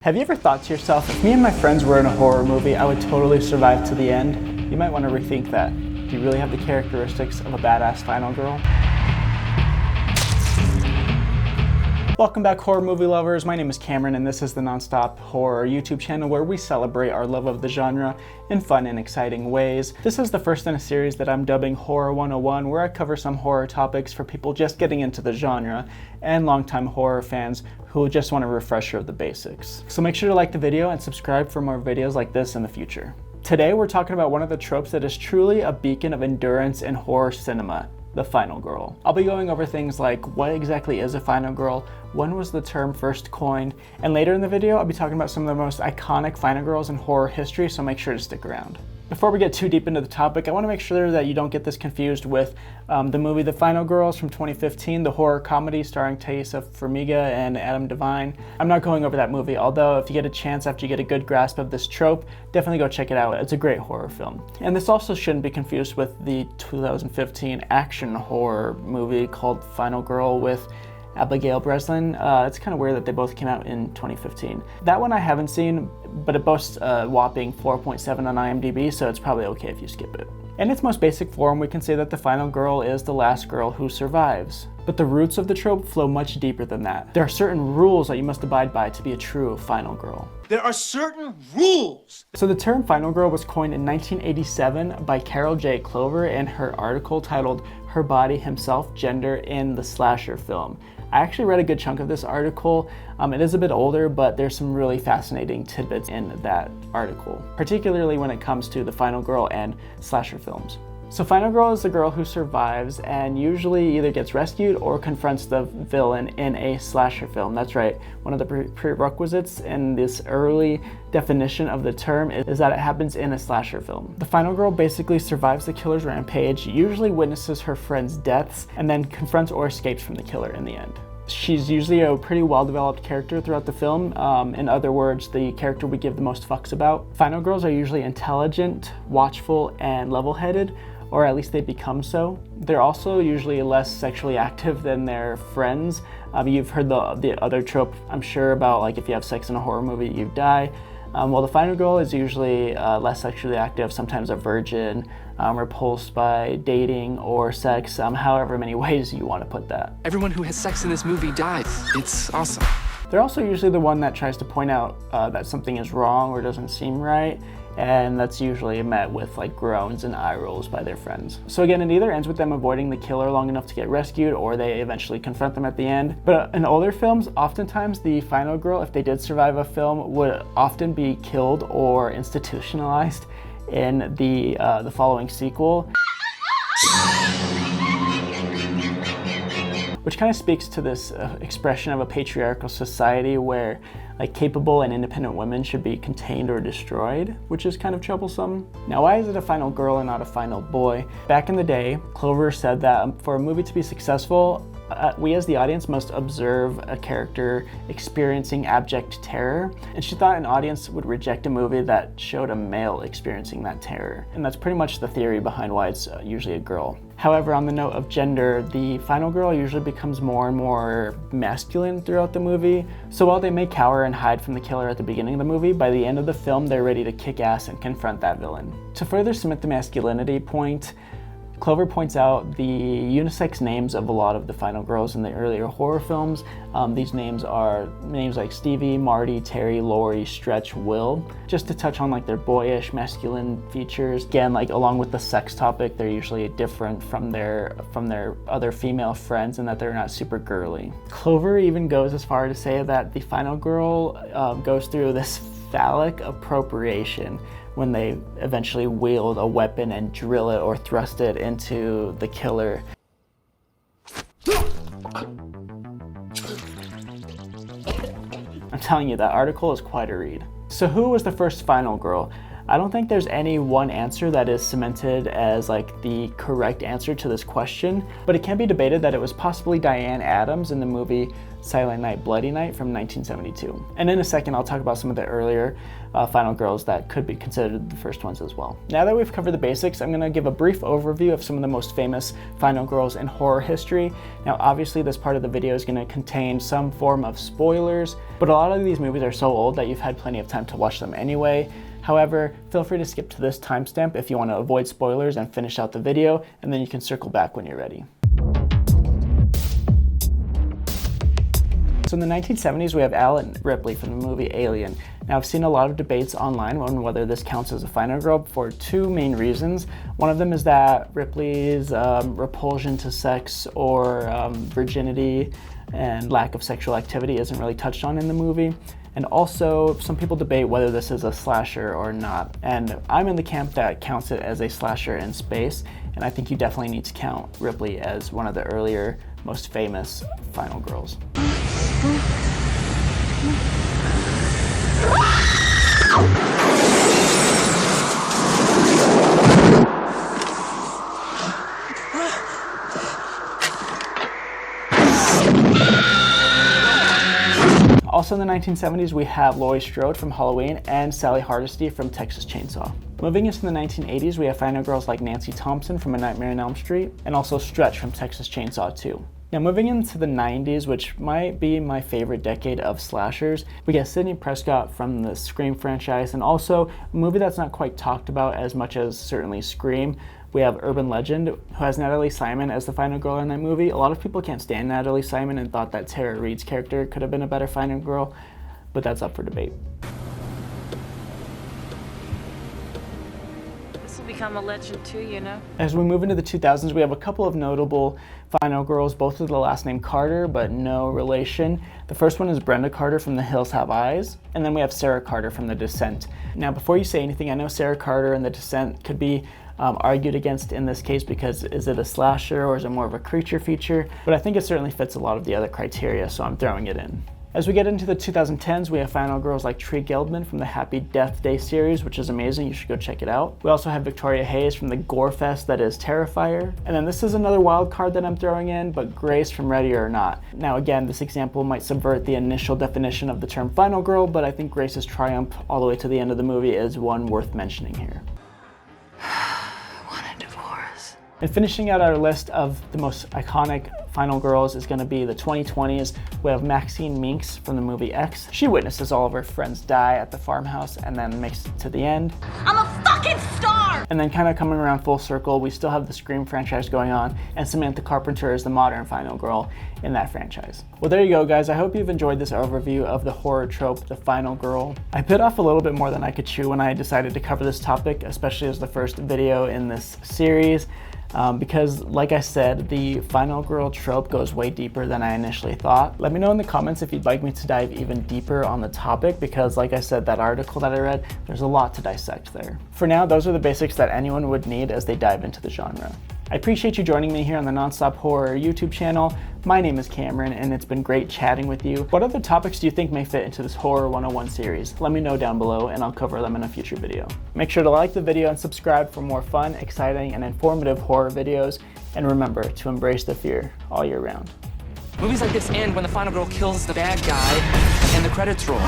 Have you ever thought to yourself, if me and my friends were in a horror movie, I would totally survive to the end? You might want to rethink that. Do you really have the characteristics of a badass final girl? Welcome back, horror movie lovers. My name is Cameron and this is the Nonstop Horror YouTube channel where we celebrate our love of the genre in fun and exciting ways. This is the first in a series that I'm dubbing Horror 101, where I cover some horror topics for people just getting into the genre and longtime horror fans who just want a refresher of the basics. So make sure to like the video and subscribe for more videos like this in the future. Today we're talking about one of the tropes that is truly a beacon of endurance in horror cinema: the final girl. I'll be going over things like what exactly is a final girl, when was the term first coined, and later in the video I'll be talking about some of the most iconic final girls in horror history, so make sure to stick around. Before we get too deep into the topic, I want to make sure that you don't get this confused with the movie The Final Girls from 2015, the horror comedy starring Taissa Farmiga and Adam Devine. I'm not going over that movie, although if you get a chance after you get a good grasp of this trope, definitely go check it out. It's a great horror film. And this also shouldn't be confused with the 2015 action horror movie called Final Girl with Abigail Breslin. It's kind of weird that they both came out in 2015. That one I haven't seen, but it boasts a whopping 4.7 on IMDb, so it's probably okay if you skip it. In its most basic form, we can say that the final girl is the last girl who survives. But the roots of the trope flow much deeper than that. There are certain rules that you must abide by to be a true final girl. There are certain rules! So the term final girl was coined in 1987 by Carol J. Clover in her article titled "Her Body, Himself, Gender in the Slasher Film." I actually read a good chunk of this article. It is a bit older, but there's some really fascinating tidbits in that article, particularly when it comes to the final girl and slasher films. So final girl is the girl who survives and usually either gets rescued or confronts the villain in a slasher film. That's right, one of the prerequisites in this early definition of the term is that it happens in a slasher film. The final girl basically survives the killer's rampage, usually witnesses her friends' deaths, and then confronts or escapes from the killer in the end. She's usually a pretty well-developed character throughout the film. In other words, the character we give the most fucks about. Final girls are usually intelligent, watchful, and level-headed, or at least they become so. They're also usually less sexually active than their friends. You've heard the other trope, I'm sure, about like if you have sex in a horror movie, you die. Well, the final girl is usually less sexually active, sometimes a virgin, repulsed by dating or sex, however many ways you want to put that. Everyone who has sex in this movie dies. It's awesome. They're also usually the one that tries to point out that something is wrong or doesn't seem right, and that's usually met with like groans and eye rolls by their friends. So again, it either ends with them avoiding the killer long enough to get rescued, or they eventually confront them at the end. But in older films, oftentimes the final girl, if they did survive a film, would often be killed or institutionalized in the following sequel. Which kind of speaks to this expression of a patriarchal society where like capable and independent women should be contained or destroyed, which is kind of troublesome. Now, why is it a final girl and not a final boy? Back in the day, Clover said that for a movie to be successful, we as the audience must observe a character experiencing abject terror, and she thought an audience would reject a movie that showed a male experiencing that terror. And that's pretty much the theory behind why it's usually a girl. However, on the note of gender, the final girl usually becomes more and more masculine throughout the movie. So while they may cower and hide from the killer at the beginning of the movie, by the end of the film, they're ready to kick ass and confront that villain. To further cement the masculinity point, Clover points out the unisex names of a lot of the final girls in the earlier horror films. These names are names like Stevie, Marty, Terry, Lori, Stretch, Will, just to touch on like their boyish masculine features. Again, like along with the sex topic, they're usually different from their other female friends in that they're not super girly. Clover even goes as far to say that the final girl goes through this phallic appropriation when they eventually wield a weapon and drill it or thrust it into the killer. I'm telling you, that article is quite a read. So who was the first final girl? I don't think there's any one answer that is cemented as like the correct answer to this question, but it can be debated that it was possibly Diane Adams in the movie Silent Night, Bloody Night from 1972. And in a second, I'll talk about some of the earlier final girls that could be considered the first ones as well. Now that we've covered the basics, I'm going to give a brief overview of some of the most famous final girls in horror history. Now obviously this part of the video is going to contain some form of spoilers, but a lot of these movies are so old that you've had plenty of time to watch them anyway. However, feel free to skip to this timestamp if you want to avoid spoilers and finish out the video, and then you can circle back when you're ready. So in the 1970s, we have Ellen Ripley from the movie Alien. Now I've seen a lot of debates online on whether this counts as a final girl for two main reasons. One of them is that Ripley's repulsion to sex or virginity and lack of sexual activity isn't really touched on in the movie. And also, some people debate whether this is a slasher or not. And I'm in the camp that counts it as a slasher in space, and I think you definitely need to count Ripley as one of the earlier, most famous final girls. Also in the 1970s, we have Laurie Strode from Halloween and Sally Hardesty from Texas Chainsaw. Moving into the 1980s, we have final girls like Nancy Thompson from A Nightmare on Elm Street and also Stretch from Texas Chainsaw 2. Now moving into the 90s, which might be my favorite decade of slashers, we get Sidney Prescott from the Scream franchise, and also a movie that's not quite talked about as much as certainly Scream. We have Urban Legend, who has Natalie Simon as the final girl in that movie. A lot of people can't stand Natalie Simon and thought that Tara Reid's character could have been a better final girl, but that's up for debate. Become a legend too, you know. As we move into the 2000s, we have a couple of notable final girls, both with the last name Carter, but no relation. The first one is Brenda Carter from The Hills Have Eyes, and then we have Sarah Carter from The Descent. Now, before you say anything, I know Sarah Carter and The Descent could be argued against in this case because is it a slasher or is it more of a creature feature? But I think it certainly fits a lot of the other criteria, so I'm throwing it in. As we get into the 2010s, we have final girls like Tree Geldman from the Happy Death Day series, which is amazing. You should go check it out. We also have Victoria Hayes from the gore fest that is Terrifier. And then this is another wild card that I'm throwing in, but Grace from Ready or Not. Now again, this example might subvert the initial definition of the term final girl, but I think Grace's triumph all the way to the end of the movie is one worth mentioning here. And finishing out our list of the most iconic final girls is going to be the 2020s. We have Maxine Minks from the movie X. She witnesses all of her friends die at the farmhouse and then makes it to the end. I'm a fucking star! And then kind of coming around full circle, we still have the Scream franchise going on, and Samantha Carpenter is the modern final girl in that franchise. Well, there you go, guys. I hope you've enjoyed this overview of the horror trope, the final girl. I bit off a little bit more than I could chew when I decided to cover this topic, especially as the first video in this series. Because like I said, the final girl trope goes way deeper than I initially thought. Let me know in the comments if you'd like me to dive even deeper on the topic, because like I said, that article that I read, there's a lot to dissect there. For now, those are the basics that anyone would need as they dive into the genre. I appreciate you joining me here on the Nonstop Horror YouTube channel. My name is Cameron, and it's been great chatting with you. What other topics do you think may fit into this Horror 101 series? Let me know down below, and I'll cover them in a future video. Make sure to like the video and subscribe for more fun, exciting, and informative horror videos. And remember to embrace the fear all year round. Movies like this end when the final girl kills the bad guy and the credits roll.